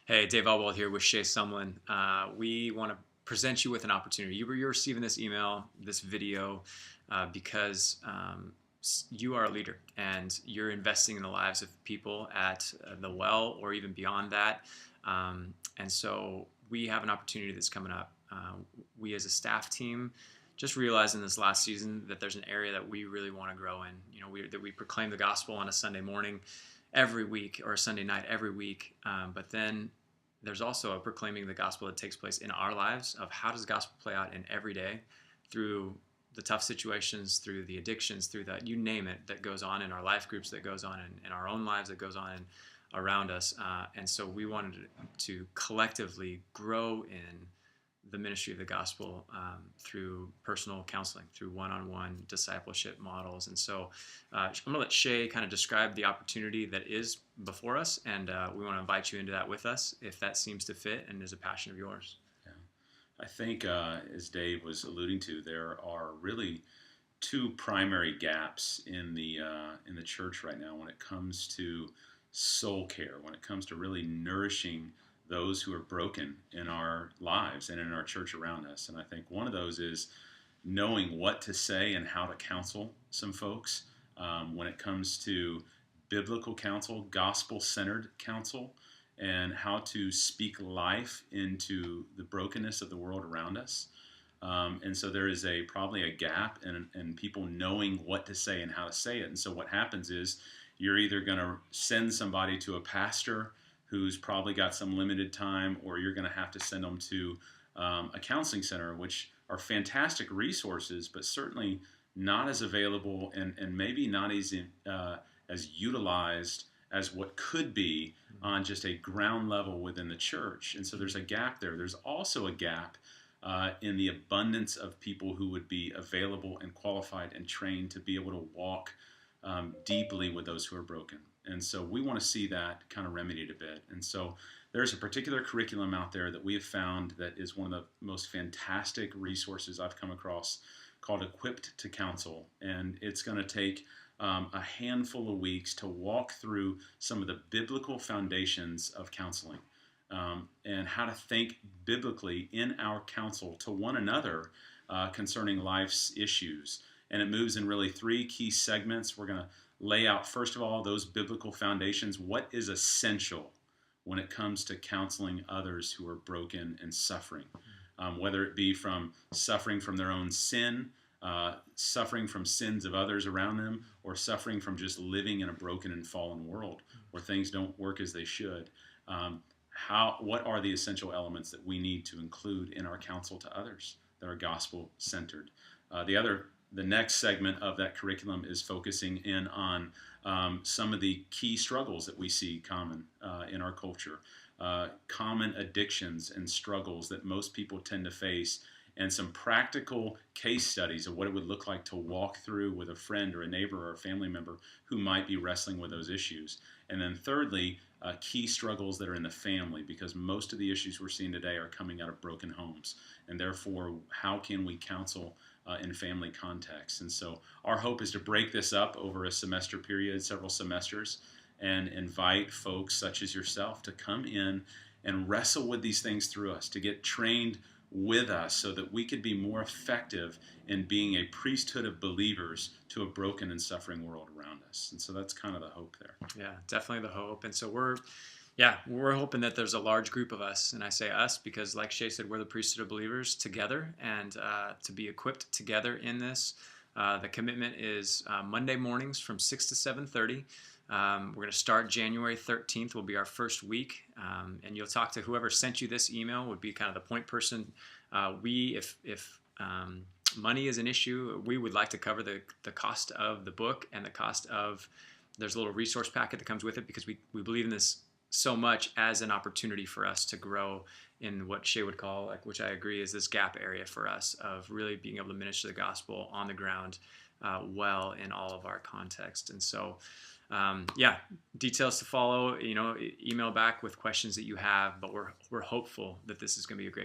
Hey, Dave Obwald here with Shea, Sumlin. We want to present you with an opportunity. You're receiving this email, this video, because you are a leader and you're investing in the lives of people at the well or even beyond that. And so we have an opportunity that's coming up. We as a staff team just realized in this last season that there's an area that we really want to grow in. That we proclaim the gospel on a Sunday morning every week or a Sunday night every week. But then there's also a proclaiming the gospel that takes place in our lives of how does the gospel play out in every day through the tough situations, through the addictions, through that, you name it, that goes on in our life groups, that goes on in our own lives, that goes on around us. And so we wanted to collectively grow in the ministry of the gospel through personal counseling, through one-on-one discipleship models. And so I'm going to let Shea kind of describe the opportunity that is before us, and we want to invite you into that with us if that seems to fit and is a passion of yours. Yeah. I think, as Dave was alluding to, there are really two primary gaps in the church right now when it comes to soul care, when it comes to really nourishing those who are broken in our lives and in our church around us. And I think one of those is knowing what to say and how to counsel some folks when it comes to biblical counsel, gospel-centered counsel, and how to speak life into the brokenness of the world around us. And so there is probably a gap in people knowing what to say and how to say it. And so what happens is you're either going to send somebody to a pastor who's probably got some limited time, or you're going to have to send them to a counseling center, which are fantastic resources, but certainly not as available and maybe not as utilized as what could be on just a ground level within the church. And so there's a gap there. There's also a gap in the abundance of people who would be available and qualified and trained to be able to walk deeply with those who are broken. And so we want to see that kind of remedied a bit. And so there's a particular curriculum out there that we have found that is one of the most fantastic resources I've come across called Equipped to Counsel. And it's going to take a handful of weeks to walk through some of the biblical foundations of counseling and how to think biblically in our counsel to one another concerning life's issues. And it moves in really three key segments. We're going to lay out, first of all, those biblical foundations. What is essential when it comes to counseling others who are broken and suffering, whether it be from suffering from their own sin, suffering from sins of others around them, or suffering from just living in a broken and fallen world where things don't work as they should. What are the essential elements that we need to include in our counsel to others that are gospel-centered? The next segment of that curriculum is focusing in on some of the key struggles that we see common in our culture, common addictions and struggles that most people tend to face, and some practical case studies of what it would look like to walk through with a friend or a neighbor or a family member who might be wrestling with those issues. And then thirdly, key struggles that are in the family, because most of the issues we're seeing today are coming out of broken homes. And therefore, how can we counsel in family contexts? And so our hope is to break this up over a semester period, several semesters, and invite folks such as yourself to come in and wrestle with these things through us, to get trained with us so that we could be more effective in being a priesthood of believers to a broken and suffering world around us. And so that's kind of the hope there. Yeah, definitely the hope. And so we're hoping that there's a large group of us, and I say us because, like Shea said, we're the priesthood of believers together, and to be equipped together in this. The commitment is Monday mornings from 6 to 7:30. We're going to start January 13th will be our first week, and you'll talk to whoever sent you this email would be kind of the point person. If money is an issue, we would like to cover the cost of the book and the cost of, there's a little resource packet that comes with it, because we believe in this so much as an opportunity for us to grow in what Shea would call, which I agree is this gap area for us of really being able to minister the gospel on the ground well in all of our context. And so details to follow, email back with questions that you have, but we're hopeful that this is going to be a great